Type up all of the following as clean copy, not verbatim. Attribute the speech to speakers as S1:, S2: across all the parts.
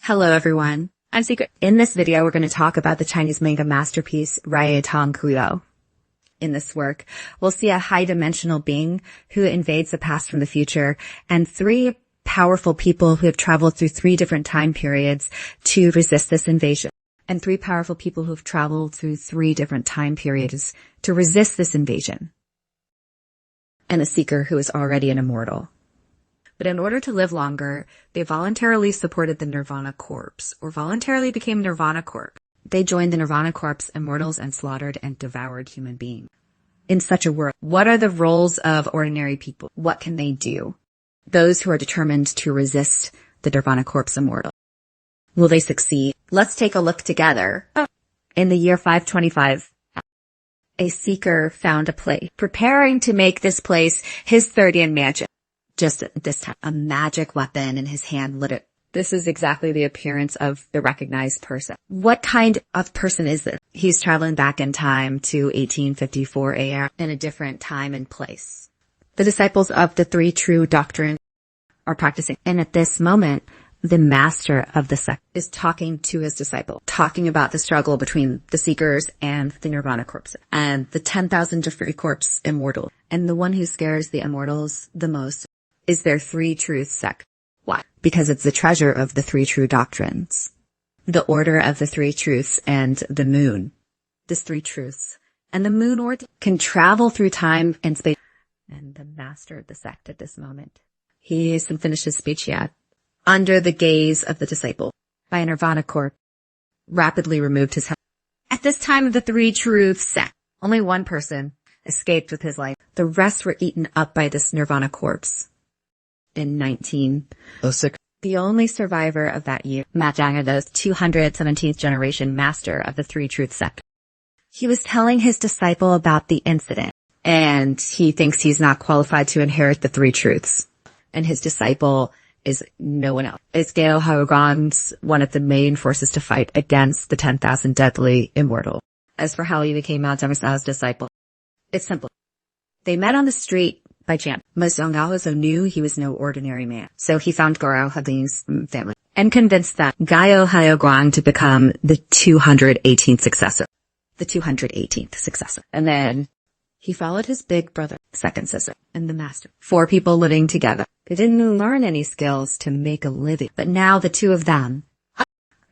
S1: Hello everyone, I'm Secret. In this video, we're going to talk about the Chinese manga masterpiece, Rai Tong Kuyo. In this work, we'll see a high-dimensional being who invades the past from the future, and three powerful people who have traveled through three different time periods to resist this invasion. And three powerful people who have traveled through three different time periods to resist this invasion. And a seeker who is already an immortal. But in order to live longer, they voluntarily supported the Nirvana Corps, or voluntarily became Nirvana Corps. They joined the Nirvana Corps Immortals and slaughtered and devoured human beings. In such a world, what are the roles of ordinary people? What can they do? Those who are determined to resist the Nirvana Corps Immortal. Will they succeed? Let's take a look together. In the year 525, a seeker found a place, preparing to make this place his 30th mansion. Just at this time, a magic weapon in his hand lit it. This is exactly the appearance of the recognized person. What kind of person is this? He's traveling back in time to 1854 AR in a different time and place. The disciples of the three true doctrines are practicing. And at this moment, the master of the sect is talking to his disciple, talking about the struggle between the seekers and the Nirvana Corps and the 10,000 different corpse immortal. And the one who scares the immortals the most is their three truths sect. Why? Because it's the treasure of the three true doctrines. The order of the three truths and the moon. This three truths. And the moon order can travel through time and space. And the master of the sect at this moment, he hasn't finished his speech yet. Under the gaze of the disciple, by a Nirvana Corps, rapidly removed his head. At this time of the three truths sect, only one person escaped with his life. The rest were eaten up by this Nirvana Corps. In 1906, the only survivor of that year, Manga, the 217th generation master of the Three Truth Sect. He was telling his disciple about the incident, and he thinks he's not qualified to inherit the Three Truths. And his disciple is no one else. It's Gao Haoguang's one of the main forces to fight against the 10,000 deadly immortal. As for how he became Mao Zedong's disciple, it's simple. They met on the street by chance. Mao Zedong knew he was no ordinary man, so he found Gao Haoguang's family and convinced that Gao Haoguang to become the 218th successor. The 218th successor. And then he followed his big brother, second sister, and the master. Four people living together. They didn't learn any skills to make a living, but now the two of them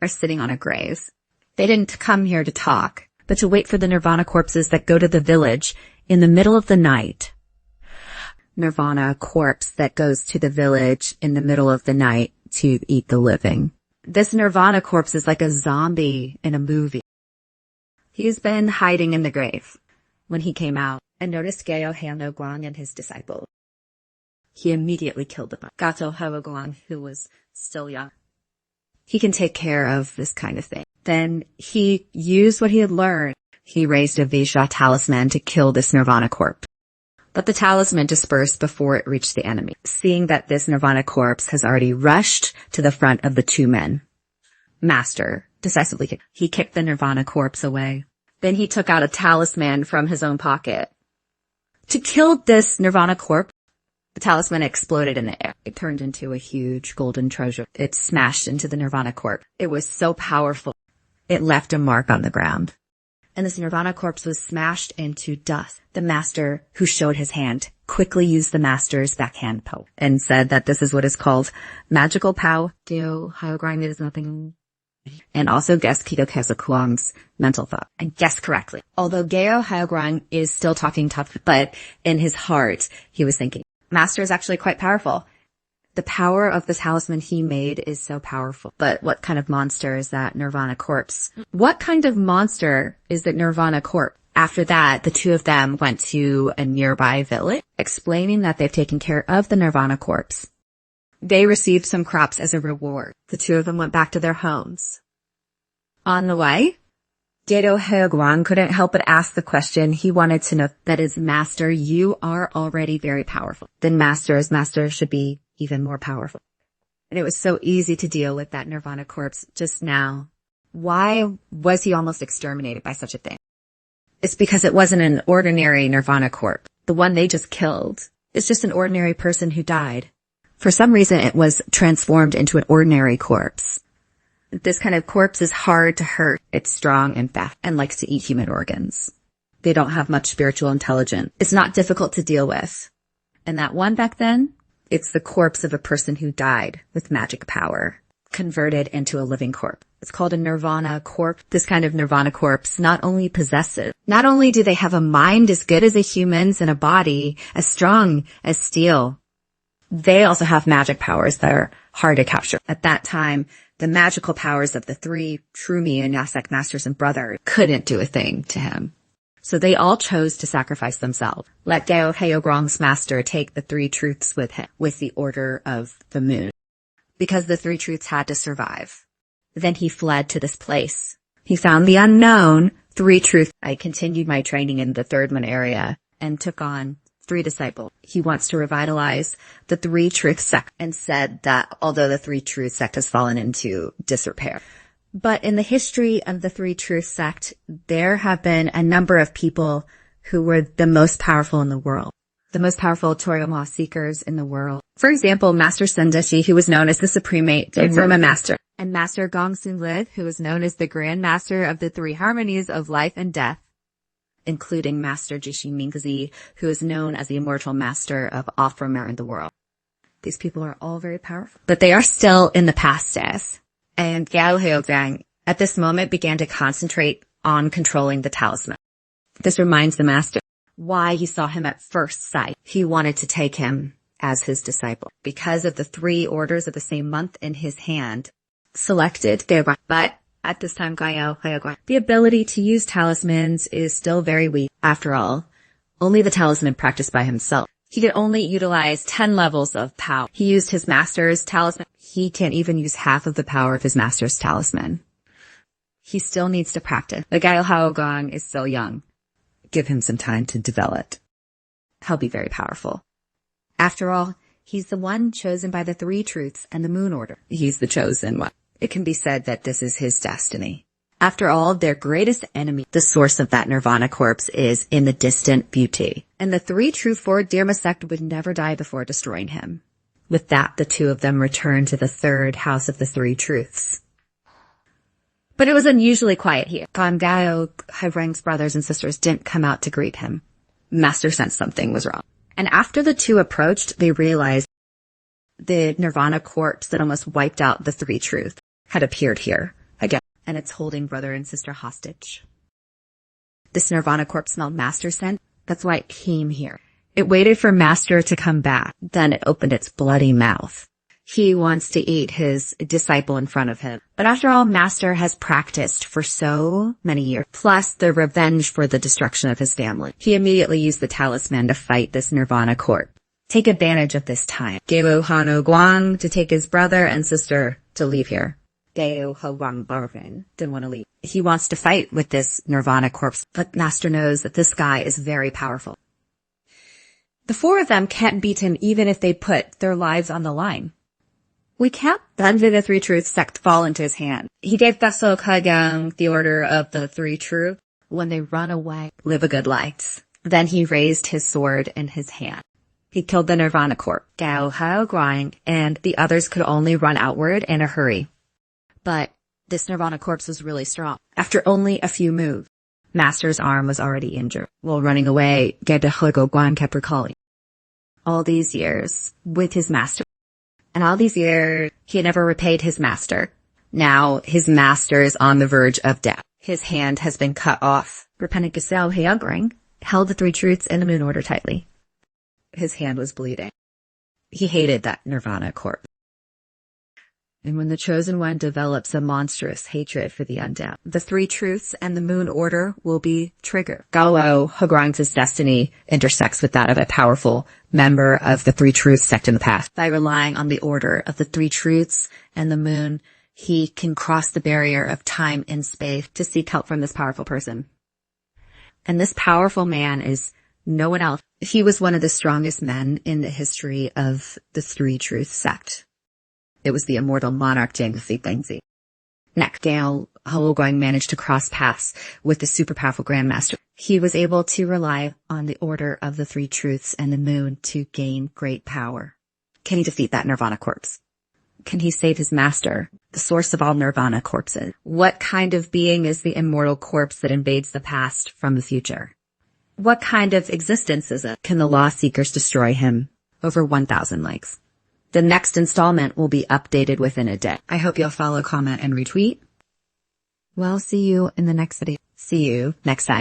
S1: are sitting on a grave. They didn't come here to talk, but to wait for the Nirvana corpses that go to the village in the middle of the night. Nirvana corpse that goes to the village in the middle of the night to eat the living. This Nirvana corpse is like a zombie in a movie. He's been hiding in the grave. When he came out and noticed Gao Haoguang and his disciple, he immediately killed them. Gao Haoguang, who was still young. He can take care of this kind of thing. Then he used what he had learned. He raised a Visha talisman to kill this Nirvana corpse. But the talisman dispersed before it reached the enemy. Seeing that this Nirvana corpse has already rushed to the front of the two men, Master decisively he kicked the Nirvana corpse away. Then he took out a talisman from his own pocket. To kill this Nirvana corpse, the talisman exploded in the air. It turned into a huge golden treasure. It smashed into the Nirvana corpse. It was so powerful, it left a mark on the ground. And this Nirvana corpse was smashed into dust. The master, who showed his hand, quickly used the master's backhand poke and said that this is what is called magical pow. Gao Haoguang is nothing. And also guessed Kido Kazukuang's mental thought. And guessed correctly. Although Gao Haoguang is still talking tough, but in his heart, he was thinking, Master is actually quite powerful. The power of the talisman he made is so powerful. But what kind of monster is that Nirvana corpse? What kind of monster is the Nirvana corpse? After that, the two of them went to a nearby village, explaining that they've taken care of the Nirvana corpse. They received some crops as a reward. The two of them went back to their homes. On the way, Gao Haoguang couldn't help but ask the question. He wanted to know that his master, you are already very powerful. Then master should be even more powerful. And it was so easy to deal with that Nirvana corpse just now. Why was he almost exterminated by such a thing? It's because it wasn't an ordinary Nirvana corpse. The one they just killed. It's just an ordinary person who died. For some reason, it was transformed into an ordinary corpse. This kind of corpse is hard to hurt. It's strong and fast and likes to eat human organs. They don't have much spiritual intelligence. It's not difficult to deal with. And that one back then, it's the corpse of a person who died with magic power, converted into a living corpse. It's called a nirvana corpse. This kind of nirvana corpse not only possesses, not only do they have a mind as good as a human's and a body as strong as steel, they also have magic powers that are hard to capture. At that time, the magical powers of the three true Sect masters and brothers couldn't do a thing to him. So they all chose to sacrifice themselves. Let Gao Heogrong's master take the three truths with him, with the order of the moon, because the three truths had to survive. Then he fled to this place. He found the unknown three truths. I continued my training in the third one area and took on 3 disciples. He wants to revitalize the three truth sect and said that although the three truth sect has fallen into disrepair. But in the history of the three truth sect, there have been a number of people who were the most powerful in the world. The most powerful Toriyama seekers in the world. For example, Master Sendeshi, who was known as the Supremate Roma Master, and Master Gongsun Lid, who was known as the Grand Master of the Three Harmonies of Life and Death, including Master Jishi Mingazi, who is known as the Immortal Master of all from in the world. These people are all very powerful, but they are still in the past days. And Gao Heozhang, at this moment, began to concentrate on controlling the talisman. This reminds the master why he saw him at first sight. He wanted to take him as his disciple because of the 3 orders of the same month in his hand. Selected, but at this time, the ability to use talismans is still very weak. After all, only the talisman practiced by himself. He could only utilize 10 levels of power. He used his master's talisman. He can't even use half of the power of his master's talisman. He still needs to practice. The Gao Haogong is still young. Give him some time to develop. He'll be very powerful. After all, he's the one chosen by the three truths and the moon order. He's the chosen one. It can be said that this is his destiny. After all, their greatest enemy, the source of that nirvana corpse, is in the distant beauty. And the three true four Dharma sect would never die before destroying him. With that, the 2 of them returned to the 3rd house of the three truths. But it was unusually quiet here. Gao Heogrong's brothers and sisters didn't come out to greet him. Master sensed something was wrong. And after the 2 approached, they realized the nirvana corpse that almost wiped out the three truths had appeared here again. And it's holding brother and sister hostage. This nirvana corpse smelled master scent. That's why it came here. It waited for master to come back. Then it opened its bloody mouth. He wants to eat his disciple in front of him. But after all, master has practiced for so many years. Plus the revenge for the destruction of his family. He immediately used the talisman to fight this nirvana corpse. Take advantage of this time. Geo Hano Guang to take his brother and sister to leave here. Gao Heogrong Barvin didn't want to leave. He wants to fight with this nirvana corpse, but master knows that this guy is very powerful. The 4 of them can't beat him even if they put their lives on the line. We can't let the three truths sect fall into his hand. He gave Vessel Kagang the order of the three truths. When they run away, live a good life. Then he raised his sword in his hand. He killed the nirvana corpse. Gao Heogrong and the others could only run outward in a hurry. But this nirvana corpse was really strong. After only a few moves, master's arm was already injured. While running away, Gao Heogrong kept recalling all these years with his master. And all these years, he had never repaid his master. Now, his master is on the verge of death. His hand has been cut off. Repentant Gao Heogrong held the three truths and the moon order tightly. His hand was bleeding. He hated that nirvana corpse. And when the chosen one develops a monstrous hatred for the undead, the three truths and the moon order will be triggered. Gao Heogrong's destiny intersects with that of a powerful member of the three truths sect in the past. By relying on the order of the three truths and the moon, he can cross the barrier of time and space to seek help from this powerful person. And this powerful man is no one else. He was one of the strongest men in the history of the three truths sect. It was the immortal Monarch Jangzi. Next, Gao Heogrong managed to cross paths with the super powerful Grandmaster. He was able to rely on the order of the three truths and the moon to gain great power. Can he defeat that nirvana corpse? can he save his master, the source of all nirvana corpses? What kind of being is the immortal corpse that invades the past from the future? What kind of existence is it? Can the law seekers destroy him? Over 1,000 likes. The next installment will be updated within a day. I hope you'll follow, comment, and retweet. Well, see you in the next video. See you next time.